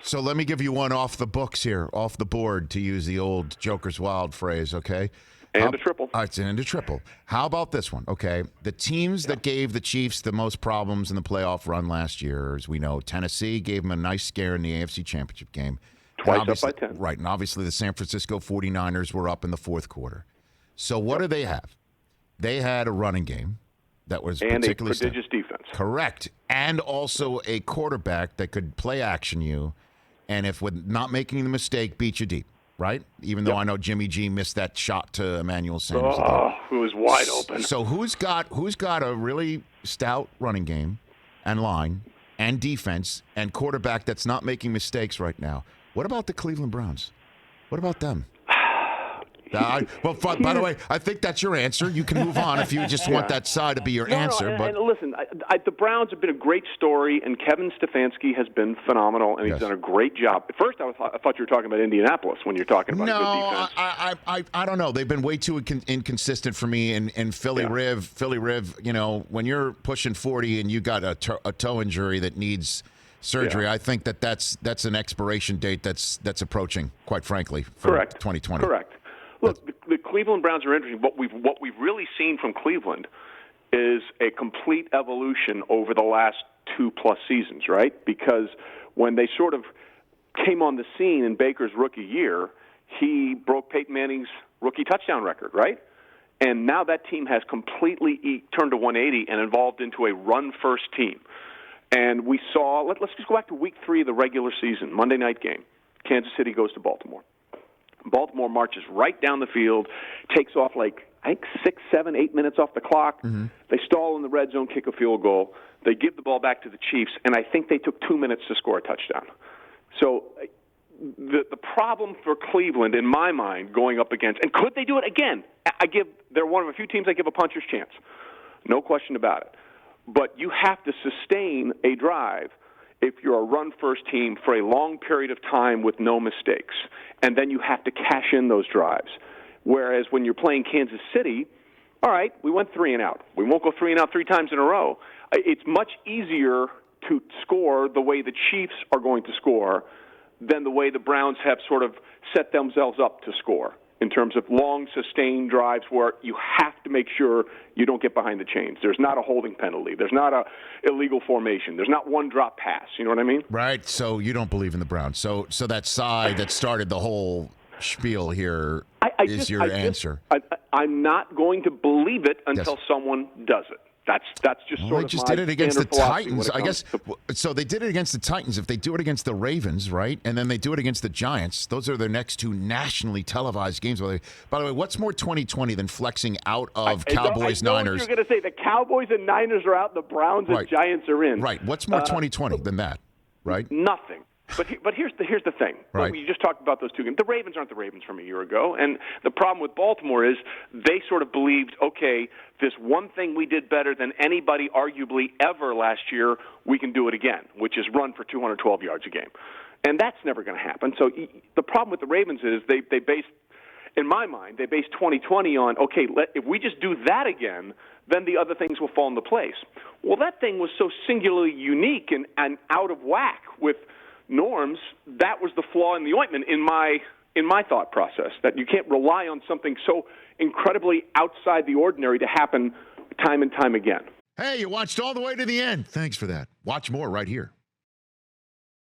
So let me give you one off the books here, off the board, to use the old Joker's Wild phrase, okay? And a triple. It's and a triple. How about this one, okay? The teams that gave the Chiefs the most problems in the playoff run last year, as we know, Tennessee gave them a nice scare in the AFC Championship game. Twice up by 10. Right, and obviously the San Francisco 49ers were up in the fourth quarter. So what do they have? They had a running game that was and particularly a prodigious defense. Correct. And also a quarterback that could play action you, and if with not making the mistake, beat you deep, right? Even though I know Jimmy G missed that shot to Emmanuel Sanders. Oh, it was wide open. So who's got a really stout running game and line and defense and quarterback that's not making mistakes right now? What about the Cleveland Browns? What about them? By the way, I think that's your answer. You can move on if you just want that side to be your answer. And listen, the Browns have been a great story, and Kevin Stefanski has been phenomenal, and he's done a great job. At first, I thought you were talking about Indianapolis when you're talking about good defense. I don't know. They've been way too inconsistent for me. And Philly Riv, you know, when you're pushing 40 and you got a toe injury that needs surgery, I think that's an expiration date that's approaching, quite frankly, for 2020. Correct. Look, the Cleveland Browns are interesting. What we've really seen from Cleveland is a complete evolution over the last 2+ seasons, right? Because when they sort of came on the scene in Baker's rookie year, he broke Peyton Manning's rookie touchdown record, right? And now that team has completely turned to 180 and evolved into a run-first team. And we saw, let's just go back to week 3 of the regular season, Monday night game. Kansas City goes to Baltimore. Baltimore marches right down the field, takes off like, I think, 6, 7, 8 minutes off the clock. Mm-hmm. They stall in the red zone, kick a field goal. They give the ball back to the Chiefs, and I think they took 2 minutes to score a touchdown. So the problem for Cleveland, in my mind, going up against, and could they do it again? They're one of a few teams I give a puncher's chance. No question about it. But you have to sustain a drive if you're a run-first team for a long period of time with no mistakes. And then you have to cash in those drives. Whereas when you're playing Kansas City, all right, we went 3 and out. We won't go 3 and out 3 times in a row. It's much easier to score the way the Chiefs are going to score than the way the Browns have sort of set themselves up to score, in terms of long, sustained drives where you have to make sure you don't get behind the chains. There's not a holding penalty. There's not a illegal formation. There's not one drop pass. You know what I mean? Right. So you don't believe in the Browns. So that side that started the whole spiel here is your answer. I'm not going to believe it until someone does it. That's just sort of my they just did it against the Titans, I guess. So they did it against the Titans. If they do it against the Ravens, right, and then they do it against the Giants, those are their next 2 nationally televised games. By the way, what's more 2020 than flexing out of Cowboys-Niners? I know what you're going to say. The Cowboys and Niners are out. The Browns and Giants are in. Right. What's more 2020 than that? Right. Nothing. But here's the thing. Right. You just talked about those 2 games. The Ravens aren't the Ravens from a year ago, and the problem with Baltimore is they sort of believed, okay, this one thing we did better than anybody arguably ever last year, we can do it again, which is run for 212 yards a game. And that's never going to happen. So the problem with the Ravens is they based, in my mind, they based 2020 on, okay, if we just do that again, then the other things will fall into place. Well, that thing was so singularly unique and out of whack with norms. That was the flaw in the ointment in my thought process, that you can't rely on something so incredibly outside the ordinary to happen time and time again. Hey, you watched all the way to the end. Thanks for that. Watch more right here.